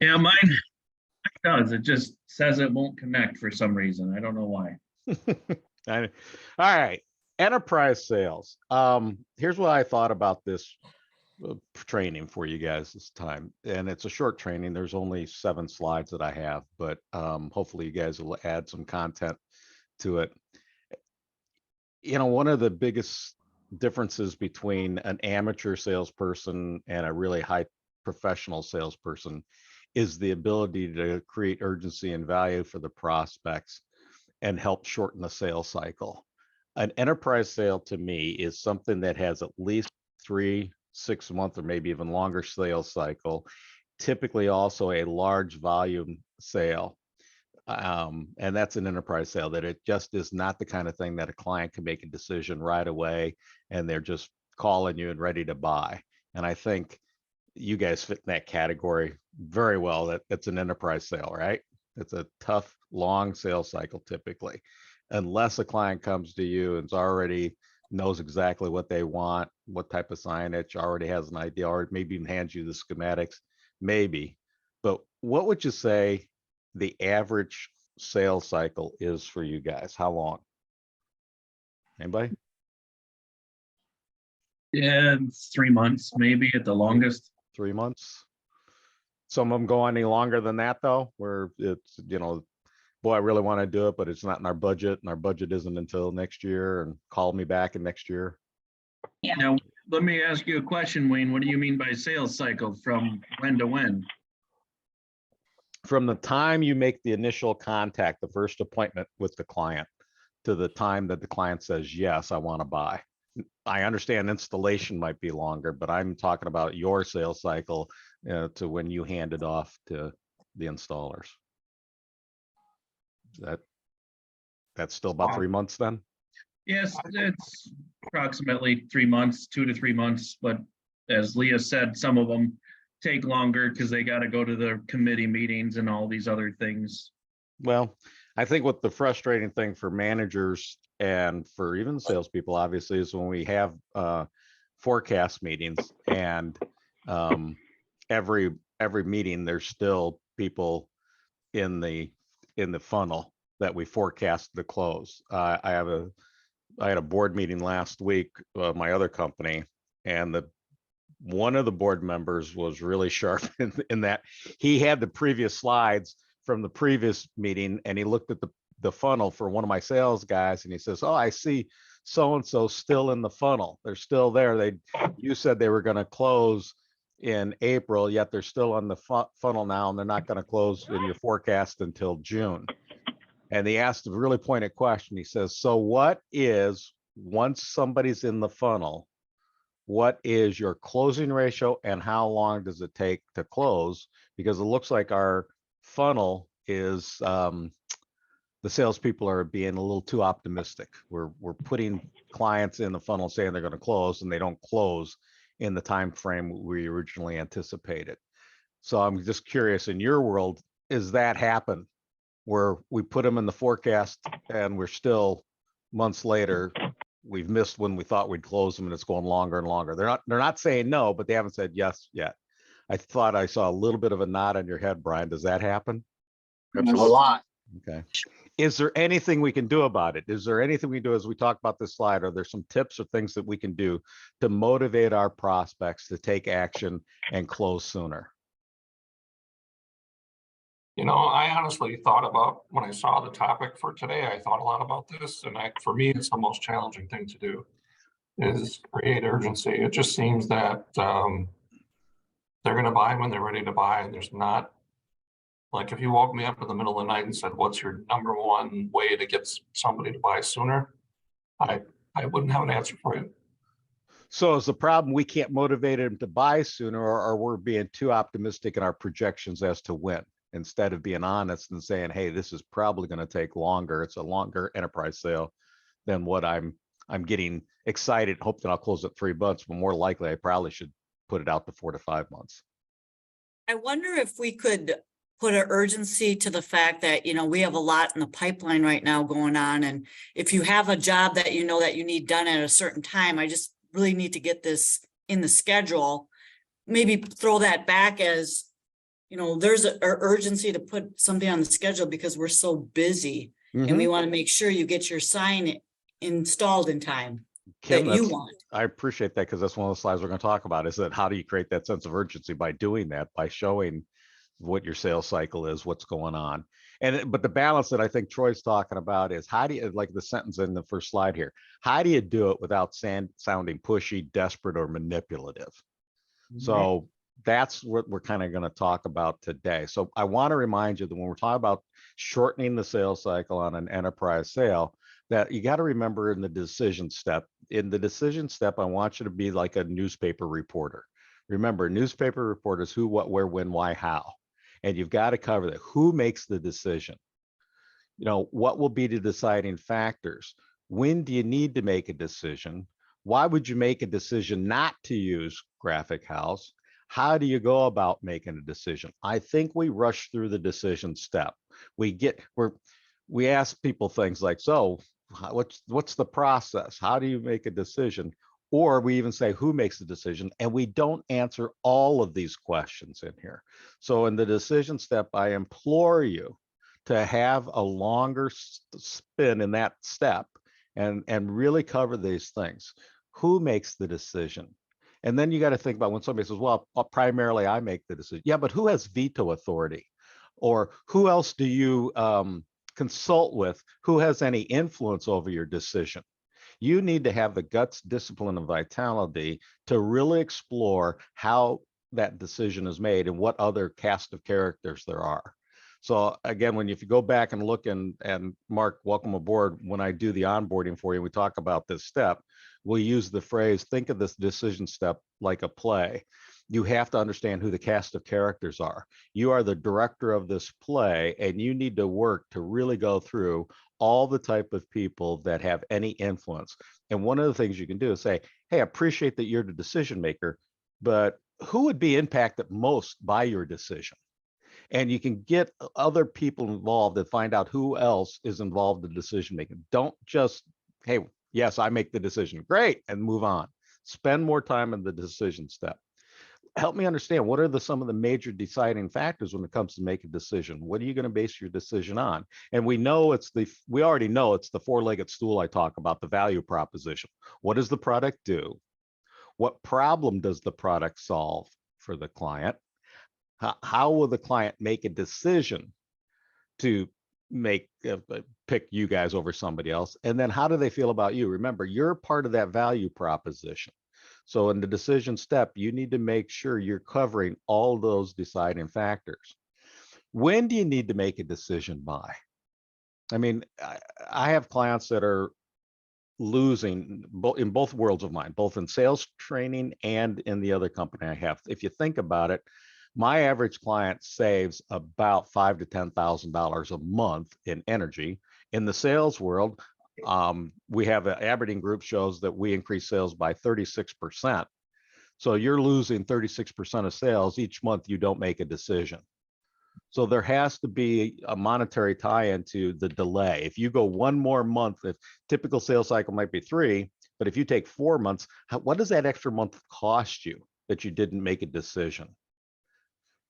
Yeah, mine does. It just says it won't connect for some reason. I don't know why. All right, enterprise sales. Here's what I thought about this training for you guys this time, and it's a short training. There's only 7 slides that I have, but hopefully you guys will add some content to it. One of the biggest differences between an amateur salesperson and a really high professional salesperson is the ability to create urgency and value for the prospects and help shorten the sales cycle. An enterprise sale to me is something that has at least 3-6 month or maybe even longer sales cycle, typically also a large volume sale. And that's an enterprise sale, that it just is not the kind of thing that a client can make a decision right away and they're just calling you and ready to buy. And I think you guys fit in that category very well. That's an enterprise sale, right? It's a tough, long sales cycle typically, unless a client comes to you and already knows exactly what they want, what type of signage, already has an idea, or maybe even hands you the schematics, maybe. But what would you say the average sales cycle is for you guys? How long? Anybody? Yeah, it's 3 months, maybe at the longest. 3 months. Some of them go any longer than that though, where it's, boy, I really want to do it, but it's not in our budget, and our budget isn't until next year, and call me back in next year. Now, let me ask you a question, Wayne. What do you mean by sales cycle? From when to when? From the time you make the initial contact, the first appointment with the client, to the time that the client says, yes, I want to buy. I understand installation might be longer, but I'm talking about your sales cycle to when you hand it off to the installers. That's still about 3 months then? Yes, it's approximately 3 months, 2 to 3 months. But as Leah said, some of them take longer because they got to go to the committee meetings and all these other things. Well, I think what the frustrating thing for managers and for even salespeople, obviously, is when we have forecast meetings, and every meeting there's still people in the funnel that we forecast to close. I had a board meeting last week, my other company, and one of the board members was really sharp in that he had the previous slides from the previous meeting, and he looked at the funnel for one of my sales guys, and he says, oh, I see so-and-so still in the funnel. They're still there. You said they were going to close in April, yet they're still on the funnel now, and they're not going to close in your forecast until June. And he asked a really pointed question. He says, so what is, once somebody's in the funnel, what is your closing ratio and how long does it take to close? Because it looks like our funnel is, the salespeople are being a little too optimistic. We're putting clients in the funnel saying they're going to close, and they don't close in the time frame we originally anticipated. So I'm just curious, in your world, is that happen where we put them in the forecast and we're still months later, we've missed when we thought we'd close them, and it's going longer and longer? They're not saying no, but they haven't said yes yet. I thought I saw a little bit of a nod on your head, Brian. Does that happen? A lot. Okay. Is there anything we can do about it? Is there anything we do, as we talk about this slide? Are there some tips or things that we can do to motivate our prospects to take action and close sooner? I honestly thought about, when I saw the topic for today, I thought a lot about this, and for me, it's the most challenging thing to do, is create urgency. It just seems that they're going to buy when they're ready to buy, and there's not, like, if you woke me up in the middle of the night and said, what's your number one way to get somebody to buy sooner? I wouldn't have an answer for you. So is the problem we can't motivate them to buy sooner, or we're being too optimistic in our projections as to when, instead of being honest and saying, hey, this is probably going to take longer. It's a longer enterprise sale than what I'm getting excited, hope that I'll close at 3 months, but more likely I probably should put it out to 4 to 5 months. I wonder if we could put an urgency to the fact that, we have a lot in the pipeline right now going on. And if you have a job that that you need done at a certain time, I just really need to get this in the schedule. Maybe throw that back as, you know, there's a urgency to put something on the schedule because we're so busy. And we Mhm. want to make sure you get your sign installed in time Kim, that you that's, want. I appreciate that because that's one of the slides we're going to talk about is that how do you create that sense of urgency by doing that, by showing what your sales cycle is, what's going on. But the balance that I think Troy's talking about is how do you, like the sentence in the first slide here, how do you do it without sounding pushy, desperate, or manipulative? So that's what we're kind of going to talk about today. So I want to remind you that when we're talking about shortening the sales cycle on an enterprise sale, that you got to remember in the decision step. In the decision step, I want you to be like a newspaper reporter. Remember, newspaper reporters who, what, where, when, why, how. And you've got to cover that. Who makes the decision? You know, what will be the deciding factors? When do you need to make a decision? Why would you make a decision not to use Graphic House? How do you go about making a decision? I think we rush through the decision step. We ask people things like, so what's the process? How do you make a decision? Or we even say, who makes the decision? And we don't answer all of these questions in here. So in the decision step, I implore you to have a longer spin in that step and really cover these things. Who makes the decision? And then you got to think about when somebody says, well, primarily I make the decision. Yeah, but who has veto authority? Or who else do you consult with? Who has any influence over your decision? You need to have the guts, discipline, and vitality to really explore how that decision is made and what other cast of characters there are. So again, if you go back and look, and Mark, welcome aboard. When I do the onboarding for you, we talk about this step. We use the phrase, think of this decision step like a play. You have to understand who the cast of characters are. You are the director of this play, and you need to work to really go through all the type of people that have any influence. And one of the things you can do is say, hey, I appreciate that you're the decision maker, but who would be impacted most by your decision? And you can get other people involved and find out who else is involved in decision making. Don't just, hey, yes, I make the decision, great, and move on. Spend more time in the decision step. Help me understand, what are some of the major deciding factors when it comes to make a decision? What are you going to base your decision on? And we already know it's the four-legged stool I talk about, the value proposition. What does the product do? What problem does the product solve for the client? How will the client make a decision to pick you guys over somebody else? And then how do they feel about you? Remember, you're part of that value proposition. So in the decision step, you need to make sure you're covering all those deciding factors. When do you need to make a decision by? I mean, I have clients that are losing in both worlds of mine, both in sales training and in the other company I have. If you think about it, my average client saves about $5,000 to $10,000 a month in energy. In the sales world, we have an Aberdeen group shows that we increase sales by 36%. So you're losing 36% of sales each month you don't make a decision. So there has to be a monetary tie-in to the delay. If you go one more month, if typical sales cycle might be 3, but if you take 4 months, what does that extra month cost you that you didn't make a decision?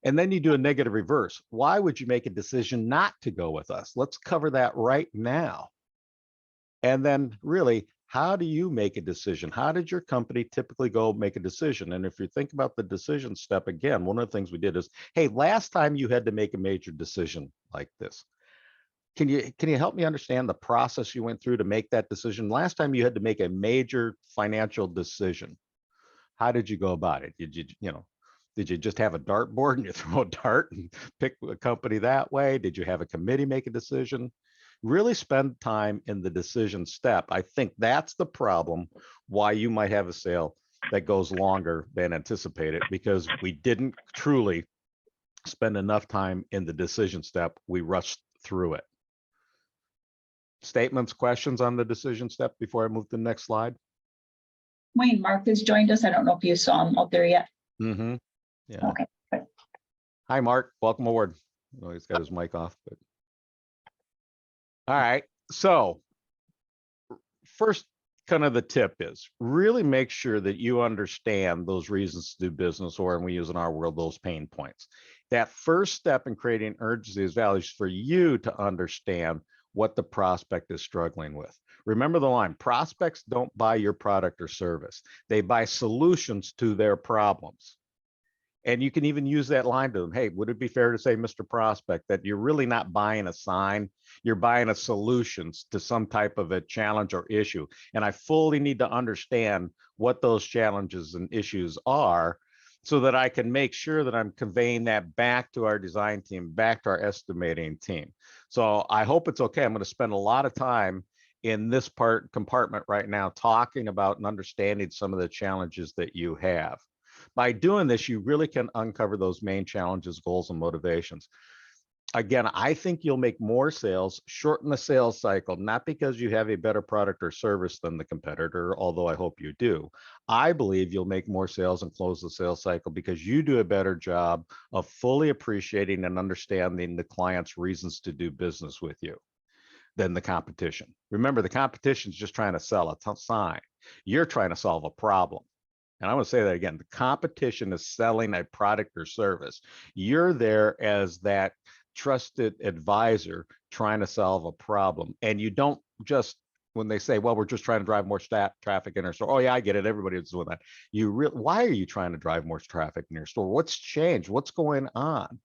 And then you do a negative reverse. Why would you make a decision not to go with us? Let's cover that right now. And then really, how do you make a decision? How did your company typically go make a decision? And if you think about the decision step, again, one of the things we did is, hey, last time you had to make a major decision like this, can you help me understand the process you went through to make that decision? Last time you had to make a major financial decision, how did you go about it? Did you just have a dartboard and you throw a dart and pick a company that way? Did you have a committee make a decision? Really spend time in the decision step. I think that's the problem why you might have a sale that goes longer than anticipated, because we didn't truly spend enough time in the decision step. We rushed through it. Statements, questions on the decision step before I move to the next slide? Wayne, Mark has joined us. I don't know if you saw him out there yet. Mm-hmm. Yeah. Okay. Good. Hi, Mark. Welcome aboard. Oh, he's got his mic off. But... All right. So first, kind of the tip is really make sure that you understand those reasons to do business, or, and we use in our world, those pain points. That first step in creating urgency is values for you to understand what the prospect is struggling with. Remember the line, prospects don't buy your product or service. They buy solutions to their problems. And you can even use that line to them. Hey, would it be fair to say, Mr. Prospect, that you're really not buying a sign, you're buying a solutions to some type of a challenge or issue. And I fully need to understand what those challenges and issues are so that I can make sure that I'm conveying that back to our design team, back to our estimating team. So I hope it's okay. I'm going to spend a lot of time in this compartment right now, talking about and understanding some of the challenges that you have. By doing this, you really can uncover those main challenges, goals, and motivations. Again, I think you'll make more sales, shorten the sales cycle, not because you have a better product or service than the competitor, although I hope you do. I believe you'll make more sales and close the sales cycle because you do a better job of fully appreciating and understanding the client's reasons to do business with you than the competition. Remember, the competition is just trying to sell a sign. You're trying to solve a problem. And I want to say that again, the competition is selling a product or service. You're there as that trusted advisor trying to solve a problem. And you don't just, when they say, well, we're just trying to drive more traffic in our store. Oh yeah, I get it. Everybody's doing that. Why are you trying to drive more traffic in your store? What's changed? What's going on?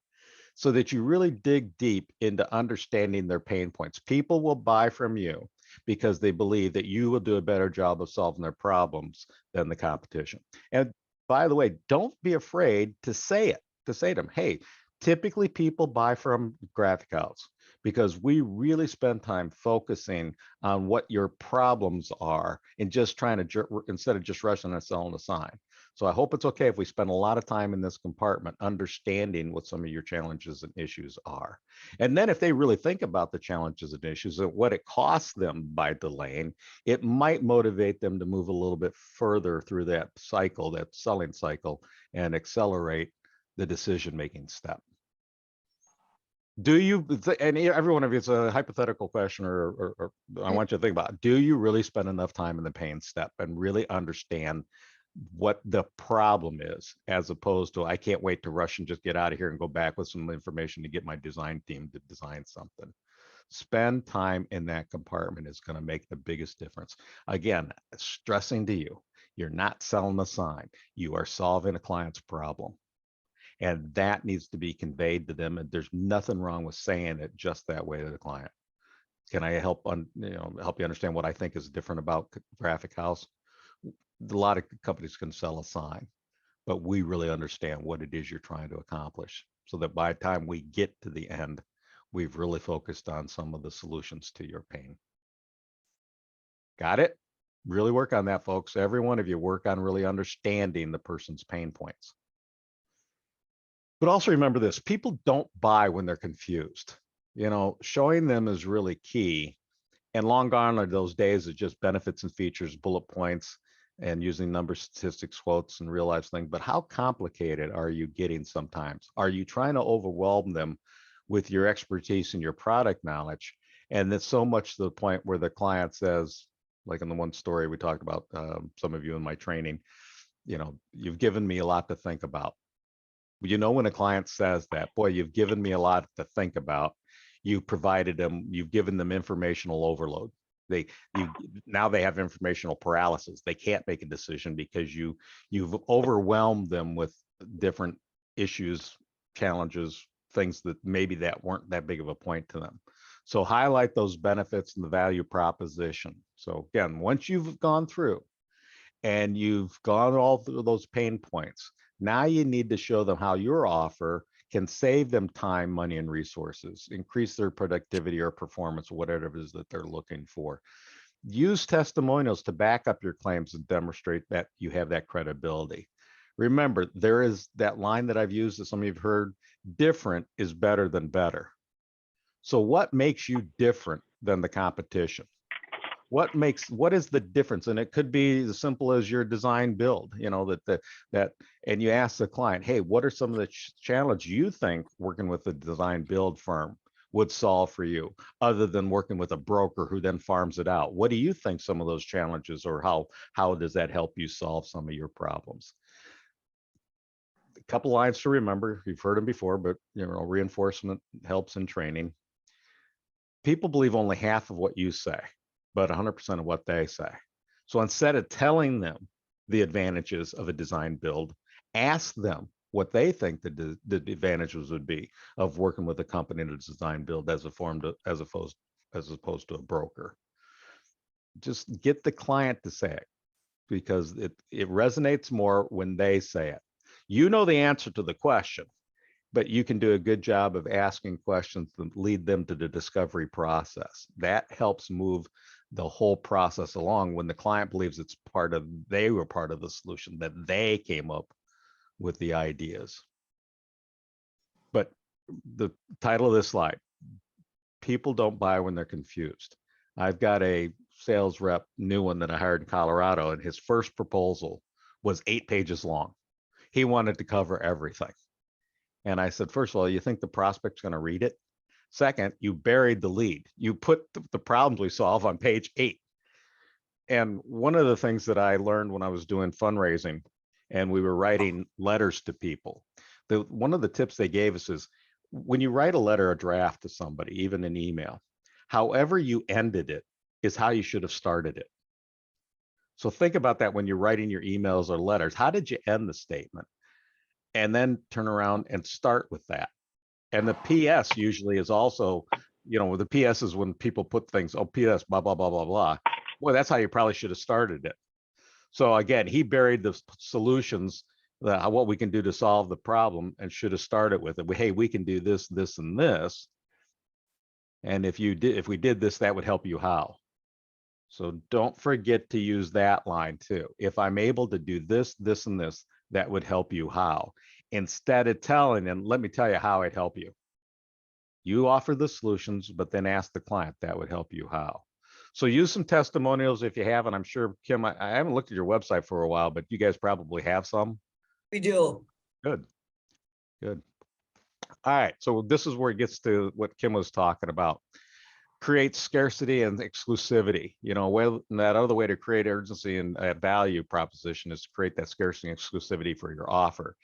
So that you really dig deep into understanding their pain points. People will buy from you because they believe that you will do a better job of solving their problems than the competition. And by the way, don't be afraid to say it, to say to them, hey, typically people buy from Graphic House because we really spend time focusing on what your problems are and just trying to, instead of just rushing and selling a sign. So I hope it's okay if we spend a lot of time in this compartment understanding what some of your challenges and issues are. And then if they really think about the challenges and issues and what it costs them by delaying, it might motivate them to move a little bit further through that cycle, that selling cycle, and accelerate the decision-making step. Do you, and every one of you, it's a hypothetical question, or I want you to think about, do you really spend enough time in the pain step and really understand what the problem is, as opposed to, I can't wait to rush and just get out of here and go back with some information to get my design team to design something. Spend time in that compartment is going to make the biggest difference. Again, stressing to you, you're not selling a sign, you are solving a client's problem. And that needs to be conveyed to them. And there's nothing wrong with saying it just that way to the client. Can I help you understand what I think is different about Graphic House? A lot of companies can sell a sign, but we really understand what it is you're trying to accomplish, so that by the time we get to the end, we've really focused on some of the solutions to your pain. Got it? Really work on that, folks. Every one of you work on really understanding the person's pain points. But also remember this, people don't buy when they're confused. Showing them is really key. And long gone are those days of just benefits and features, bullet points, and using numbers, statistics, quotes, and real life things. But how complicated are you getting sometimes? Are you trying to overwhelm them with your expertise and your product knowledge? And it's so much to the point where the client says, like in the one story we talked about, some of you in my training, you've given me a lot to think about. When a client says that, boy, you've given me a lot to think about, you've given them informational overload. Now they have informational paralysis. They can't make a decision because you've overwhelmed them with different issues, challenges, things that maybe that weren't that big of a point to them. So highlight those benefits and the value proposition. So again, once you've gone through and you've gone all through those pain points, now you need to show them how your offer can save them time, money, and resources, increase their productivity or performance, whatever it is that they're looking for. Use testimonials to back up your claims and demonstrate that you have that credibility. Remember, there is that line that I've used that some of you have heard, different is better than better. So what makes you different than the competition? What is the difference? And it could be as simple as your design build, and you ask the client, hey, what are some of the challenges you think working with a design build firm would solve for you, other than working with a broker who then farms it out? What do you think some of those challenges, or how does that help you solve some of your problems? couple lines to remember. You've heard them before, but reinforcement helps in training. People believe only half of what you say, but 100% of what they say. So instead of telling them the advantages of a design build, ask them what they think the advantages would be of working with a company to design build as opposed to a broker. Just get the client to say it, because it resonates more when they say it. You know the answer to the question, but you can do a good job of asking questions that lead them to the discovery process. That helps move the whole process along when the client believes they were part of the solution, that they came up with the ideas. But the title of this slide, people don't buy when they're confused. I've got a sales rep, new one that I hired in Colorado, and his first proposal was 8 pages long. He wanted to cover everything. And I said, first of all, you think the prospect's going to read it? Second, you buried the lead. You put the problems we solve on page 8. And one of the things that I learned when I was doing fundraising and we were writing letters to people, one of the tips they gave us is when you write a letter, a draft to somebody, even an email, however you ended it is how you should have started it. So think about that when you're writing your emails or letters. How did you end the statement? And then turn around and start with that. And the PS usually is also, the PS is when people put things, oh, PS, blah, blah, blah, blah, blah. Well, that's how you probably should have started it. So again, he buried the solutions, what we can do to solve the problem, and should have started with it. Hey, we can do this, this, and this. And if we did this, that would help you how. So don't forget to use that line too. If I'm able to do this, this, and this, that would help you how. Instead of telling them, let me tell you how I'd help you. You offer the solutions, but then ask the client, that would help you how. So use some testimonials if you haven't. I'm sure, Kim, I haven't looked at your website for a while, but you guys probably have some. We do. Good. Good. All right. So this is where it gets to what Kim was talking about. Create scarcity and exclusivity. That other way to create urgency and value proposition is to create that scarcity and exclusivity for your offer.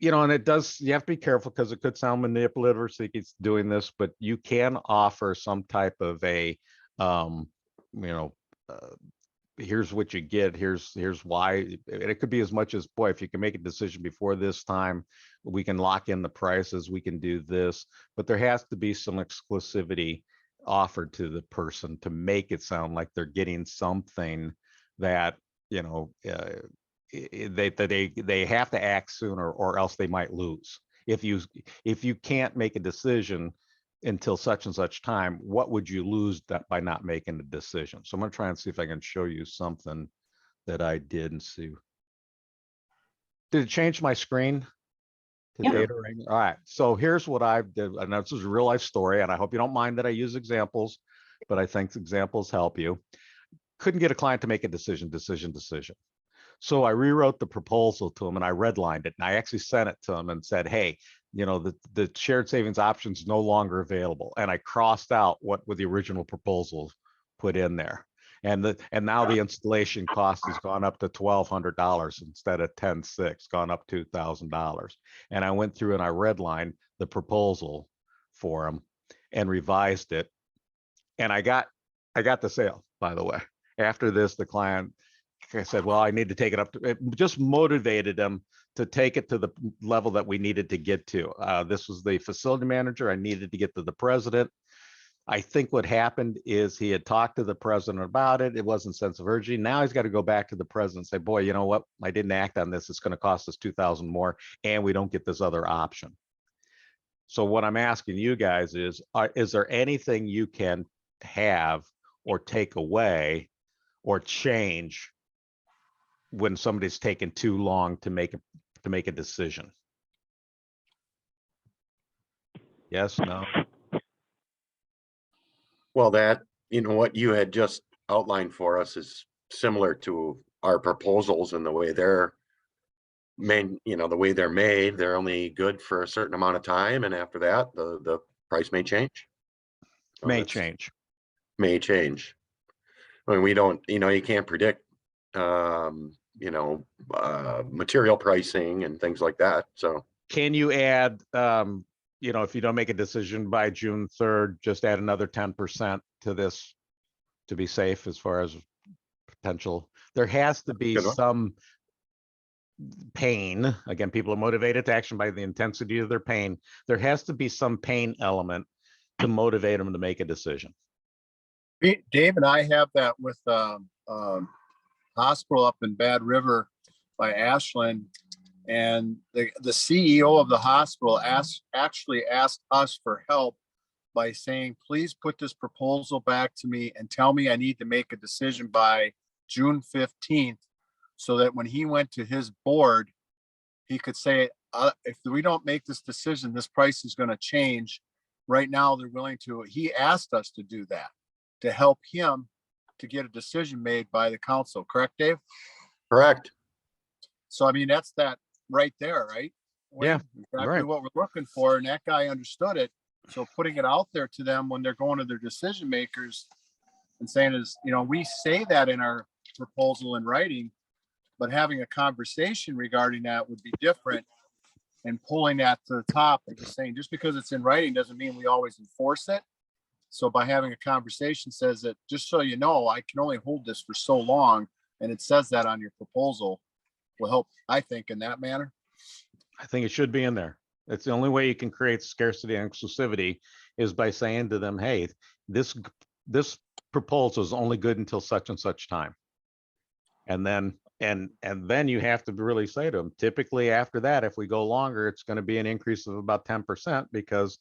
And you have to be careful because it could sound manipulative or he's doing this, but you can offer some type of a, here's what you get, here's why. And it could be as much as, boy, if you can make a decision before this time, we can lock in the prices, we can do this, but there has to be some exclusivity offered to the person to make it sound like they're getting something that, they have to act sooner or else they might lose. If you can't make a decision until such and such time, what would you lose by not making the decision? So I'm going to try and see if I can show you something that I did and see. Did it change my screen? Yeah. Data ring? All right. So here's what I did. And this is a real life story, and I hope you don't mind that I use examples, but I think examples help you. Couldn't get a client to make a decision. So I rewrote the proposal to him and I redlined it, and I actually sent it to him and said, hey, the shared savings option is no longer available. And I crossed out what were the original proposals put in there. And now the installation cost has gone up to $1,200 instead of $10,600, gone up $2,000. And I went through and I redlined the proposal for him and revised it. And I got the sale, by the way. After this, the client, I said, well, I need to take it up to, it just motivated them to take it to the level that we needed to get to. This was the facility manager. I needed to get to the president. I think what happened is he had talked to the president about it. It wasn't sense of urgency. Now he's got to go back to the president and say, boy, you know what? I didn't act on this. It's going to cost us $2,000 more, and we don't get this other option. So what I'm asking you guys is there anything you can have or take away or change when somebody's taken too long to make a decision? Yes, no? Well, what you had just outlined for us is similar to our proposals and the way they're made, the way they're made. They're only good for a certain amount of time, and after that, the price may change. So May change. May change. I mean, we don't, you can't predict, material pricing and things like that. So, Can you add, if you don't make a decision by June 3rd, just add another 10% to this to be safe as far as potential? There has to be Good one. some pain. Again, people are motivated to action by the intensity of their pain. There has to be some pain element to motivate them to make a decision. Dave and I have that with hospital up in Bad River by Ashland. And the CEO of the hospital actually asked us for help by saying, please put this proposal back to me and tell me I need to make a decision by June 15th. So that when he went to his board, he could say, if we don't make this decision, this price is going to change. Right now, they're willing to, he asked us to do that, to help him to get a decision made by the council. Correct, Dave? correct. So, I mean, that's that right there, right? Yeah, Exactly right. what we're looking for. And that guy understood it. So putting it out there to them when they're going to their decision makers and saying is, we say that in our proposal in writing, but having a conversation regarding that would be different, and pulling that to the top and just saying, just because it's in writing doesn't mean we always enforce it. So by having a conversation says that, just so you know, I can only hold this for so long. And it says that on your proposal will help, I think, in that manner. I think it should be in there. It's the only way you can create scarcity and exclusivity is by saying to them, hey, this proposal is only good until such and such time. And then you have to really say to them, typically after that, if we go longer, it's going to be an increase of about 10% because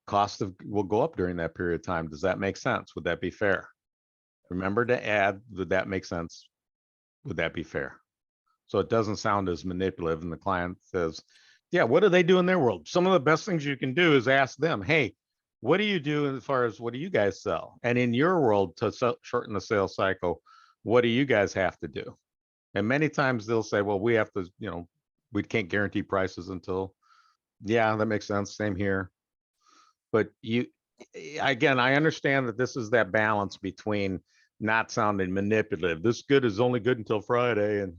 cost will go up during that period of time. Does that make sense? Would that be fair? Remember to add, would that make sense? Would that be fair? So it doesn't sound as manipulative, and the client says, yeah, what do they do in their world? Some of the best things you can do is ask them, hey, what do you do as far as what do you guys sell? And in your world, to shorten the sales cycle, what do you guys have to do? And many times they'll say, well, we have to, we can't guarantee prices until, yeah, that makes sense. Same here. But again, I understand that this is that balance between not sounding manipulative. This good is only good until Friday. And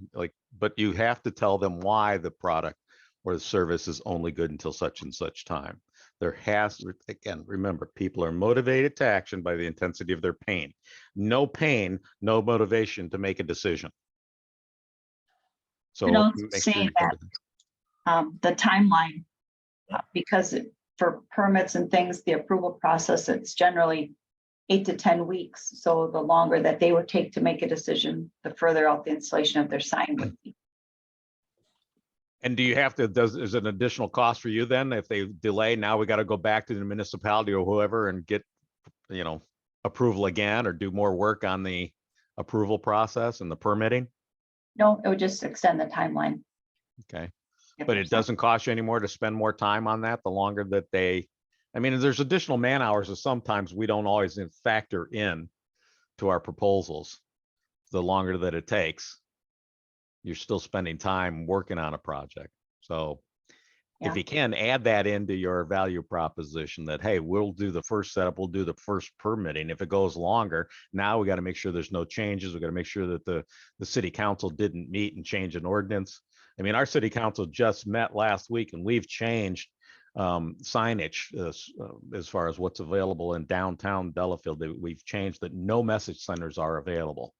but you have to tell them why the product or the service is only good until such and such time. There has to, again, remember, people are motivated to action by the intensity of their pain. No pain, no motivation to make a decision. So And I'll make say sure you that, cover the timeline, because for permits and things, the approval process, it's generally 8 to 10 weeks. So the longer that they would take to make a decision, the further out the installation of their sign would be. And do you have to, is it an additional cost for you then? If they delay, now we got to go back to the municipality or whoever and get, approval again, or do more work on the approval process and the permitting? No, it would just extend the timeline. Okay. if But there's it doesn't cost you any more to spend more time on that, the longer that there's additional man hours that sometimes we don't always factor in to our proposals. The longer that it takes, you're still spending time working on a project. So if Yeah. you can add that into your value proposition that, hey, we'll do the first setup, we'll do the first permitting. If it goes longer, now we got to make sure there's no changes. We got to make sure that the city council didn't meet and change an ordinance. I mean, our city council just met last week and we've changed signage as far as what's available in downtown Delafield. We've changed that no message centers are available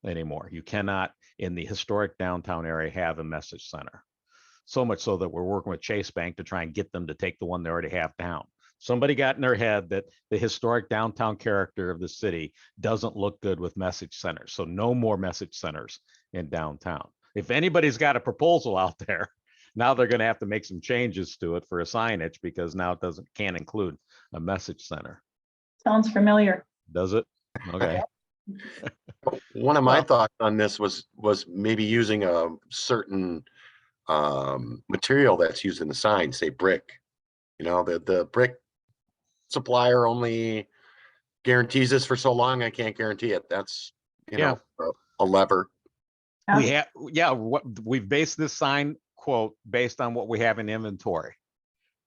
anymore. You cannot in the historic downtown area have a message center. So much so that we're working with Chase Bank to try and get them to take the one they already have down. Somebody got in their head that the historic downtown character of the city doesn't look good with message centers. So no more message centers in downtown. If anybody's got a proposal out there, now they're going to have to make some changes to it for a signage because now it can't include a message center. Sounds familiar. Does it? Okay. One of my Well- thoughts on this was maybe using a certain material that's used in the sign, say brick. The brick supplier only guarantees this for so long. I can't guarantee it. That's a lever. We've based this sign quote based on what we have in inventory.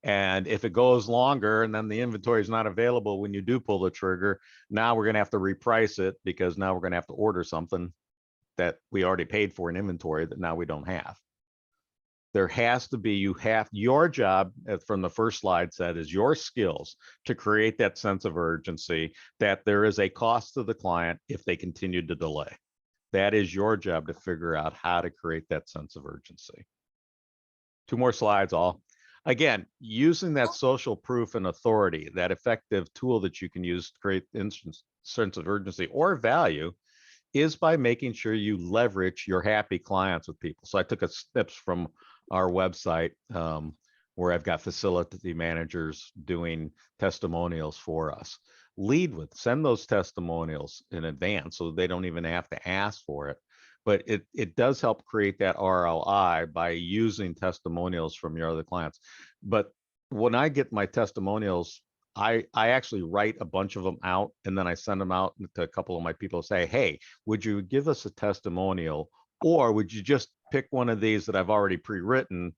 And if it goes longer and then the inventory is not available when you do pull the trigger, now we're going to have to reprice it because now we're going to have to order something that we already paid for in inventory that now we don't have. There has to be, your job, as from the first slide said, is your skills to create that sense of urgency, that there is a cost to the client if they continue to delay. That is your job to figure out how to create that sense of urgency. 2 more slides, all. Again, using that social proof and authority, that effective tool that you can use to create instance sense of urgency or value, is by making sure you leverage your happy clients with people. So I took a snips from our website where I've got facility managers doing testimonials for us. Lead with, send those testimonials in advance so they don't even have to ask for it. But it does help create that ROI by using testimonials from your other clients. But when I get my testimonials, I actually write a bunch of them out, and then I send them out to a couple of my people, say, hey, would you give us a testimonial, or would you just pick one of these that I've already pre-written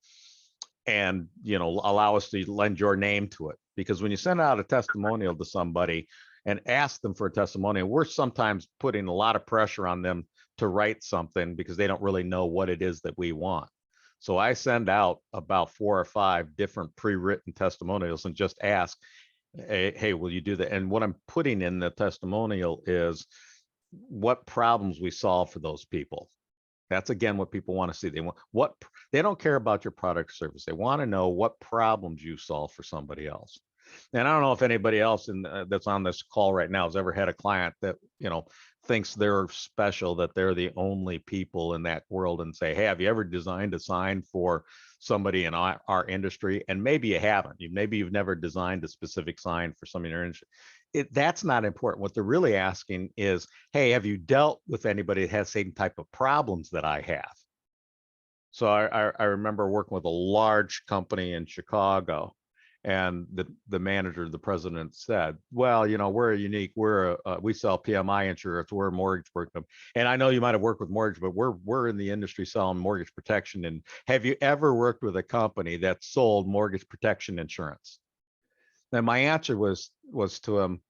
and, you know, allow us to lend your name to it? Because when you send out a testimonial to somebody and ask them for a testimonial, we're sometimes putting a lot of pressure on them to write something because they don't really know what it is that we want. So I send out about 4 or 5 different pre-written testimonials and just ask, hey, will you do that? And what I'm putting in the testimonial is what problems we solve for those people. That's again what people want to see. They don't care about your product or service. They want to know what problems you solve for somebody else. And I don't know if anybody else that's on this call right now has ever had a client that, you know, thinks they're special, that they're the only people in that world, and say, hey, have you ever designed a sign for somebody in our industry? And maybe you haven't. Maybe you've never designed a specific sign for somebody in your industry. That's not important. What they're really asking is, hey, have you dealt with anybody that has the same type of problems that I have? So I remember working with a large company in Chicago, and the manager, the president said, well, you know, we're unique. We sell PMI insurance. We're a mortgage broker. And I know you might have worked with mortgage, but we're in the industry selling mortgage protection. And have you ever worked with a company that sold mortgage protection insurance? Then my answer was to him,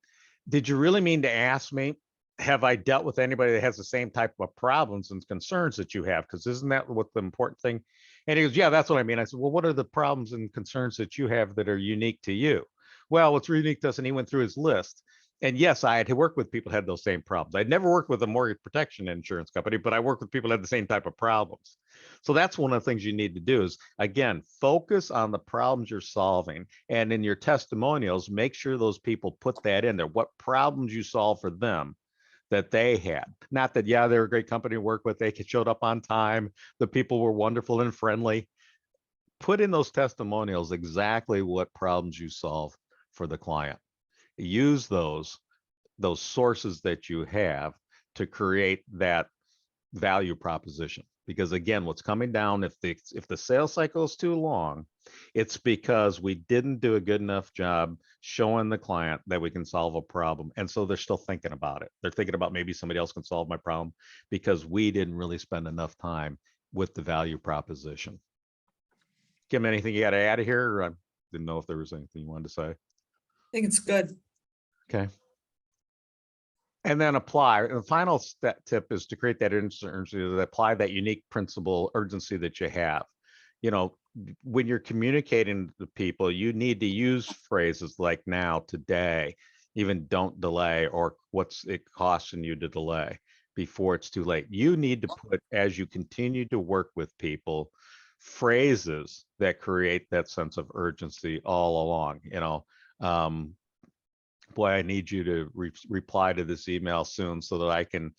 did you really mean to ask me, have I dealt with anybody that has the same type of problems and concerns that you have? Because isn't that what the important thing? And he goes, yeah, that's what I mean. I said, well, what are the problems and concerns that you have that are unique to you? Well, what's unique to us? And he went through his list. And yes, I had to work with people who had those same problems. I'd never worked with a mortgage protection insurance company, but I worked with people who had the same type of problems. So that's one of the things you need to do is, again, focus on the problems you're solving. And in your testimonials, make sure those people put that in there, what problems you solve for them that they had. Not that, yeah, they're a great company to work with. They showed up on time. The people were wonderful and friendly. Put in those testimonials exactly what problems you solve for the client. Use those sources that you have to create that value proposition. Because again, what's coming down, if the sales cycle is too long, it's because we didn't do a good enough job showing the client that we can solve a problem. And so they're still thinking about it. They're thinking about maybe somebody else can solve my problem because we didn't really spend enough time with the value proposition. Kim, anything you got to add here? Or I didn't know if there was anything you wanted to say. I think it's good. Okay. And then apply. And the final tip is to create that urgency, to apply that unique principle urgency that you have. You know, when you're communicating to people, you need to use phrases like now, today, even don't delay, or what's it costing you to delay before it's too late. You need to put, as you continue to work with people, phrases that create that sense of urgency all along. You know, boy, I need you to reply to this email soon so that I can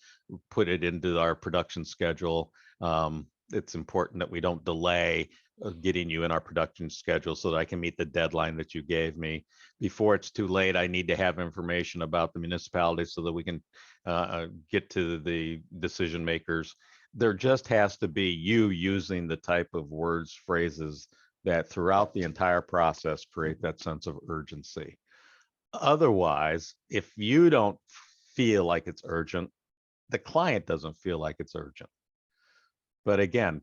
put it into our production schedule. It's important that we don't delay getting you in our production schedule so that I can meet the deadline that you gave me. Before it's too late, I need to have information about the municipality so that we can get to the decision makers. There just has to be you using the type of words, phrases that throughout the entire process create that sense of urgency. Otherwise, if you don't feel like it's urgent, the client doesn't feel like it's urgent. But again,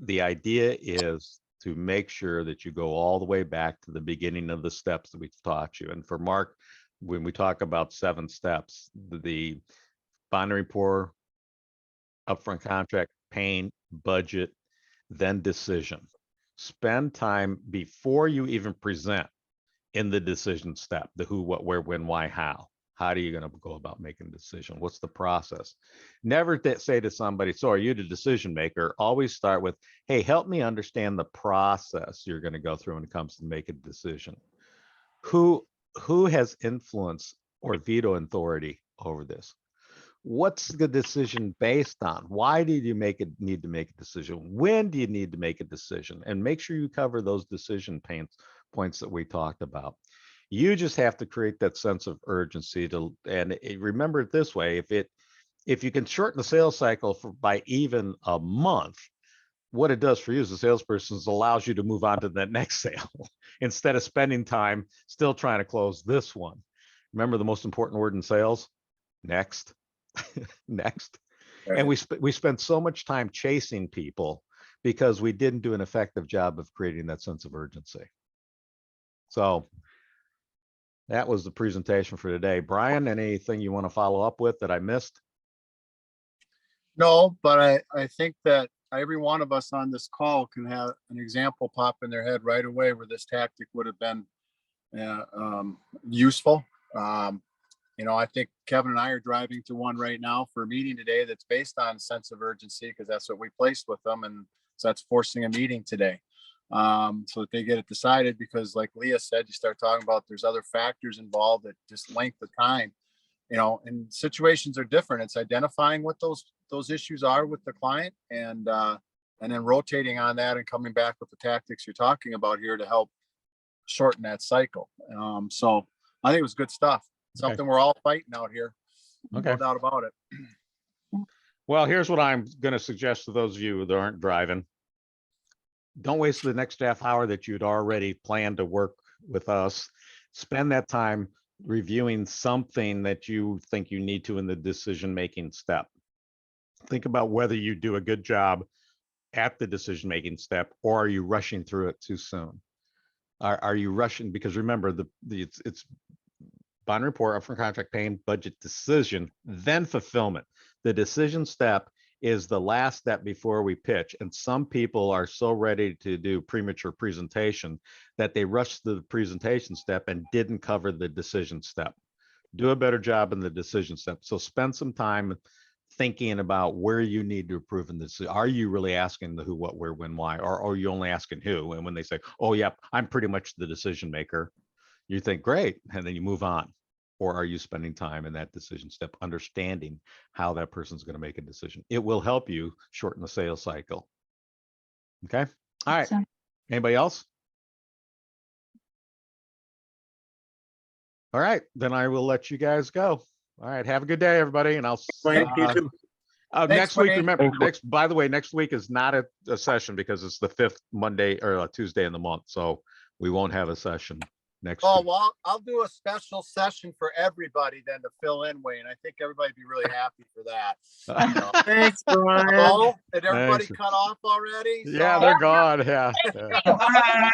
the idea is to make sure that you go all the way back to the beginning of the steps that we've taught you. And for Mark, when we talk about 7 steps, the binary pour, upfront contract, pain, budget, then decision. Spend time before you even present in the decision step, the who, what, where, when, why, how. How are you going to go about making a decision? What's the process? Never say to somebody, so are you the decision maker? Always start with, hey, help me understand the process you're going to go through when it comes to make a decision. Who has influence or veto authority over this? What's the decision based on? Why did you need to make a decision? When do you need to make a decision? And make sure you cover those decision points that we talked about. You just have to create that sense of urgency remember it this way. If you can shorten the sales cycle by even a month, what it does for you as a salesperson is allows you to move on to the next sale instead of spending time still trying to close this one. Remember the most important word in sales? Next. Next. And we spent so much time chasing people because we didn't do an effective job of creating that sense of urgency. So that was the presentation for today. Brian, anything you want to follow up with that I missed? No, but I think that every one of us on this call can have an example pop in their head right away where this tactic would have been useful. I think Kevin and I are driving to one right now for a meeting today that's based on sense of urgency because that's what we placed with them. And so that's forcing a meeting today so that they get it decided because like Leah said, you start talking about there's other factors involved that just length of time, and situations are different. It's identifying what those issues are with the client and then rotating on that and coming back with the tactics you're talking about here to help shorten that cycle. So I think it was good stuff. Something we're all fighting out here. Okay. No doubt about it. Well, here's what I'm going to suggest to those of you that aren't driving. Don't waste the next half hour that you'd already planned to work with us. Spend that time reviewing something that you think you need to in the decision-making step. Think about whether you do a good job at the decision-making step or are you rushing through it too soon? Are you rushing? Because remember, it's bond report, upfront contract, paying, budget, decision, then fulfillment. The decision step is the last step before we pitch. And some people are so ready to do premature presentation that they rush the presentation step and didn't cover the decision step. Do a better job in the decision step. So spend some time thinking about where you need to improve in this. Are you really asking the who, what, where, when, why, or are you only asking who? And when they say, oh yeah, I'm pretty much the decision maker, you think, great, and then you move on. Or are you spending time in that decision step, understanding how that person's going to make a decision? It will help you shorten the sales cycle. Okay. All right. So- Anybody else? All right, then I will let you guys go. All right. Have a good day, everybody. And I'll Wayne, you too. Thanks, next week, Wayne. remember, by the way, next week is not a session because it's the 5th Monday or Tuesday in the month. So we won't have a session next Oh, week. well, I'll do a special session for everybody then to fill in, Wayne. I think everybody'd be really happy for that. Thanks, Brian. Hello? Did everybody Thanks. cut off already? Yeah, So- they're gone. Yeah. Yeah.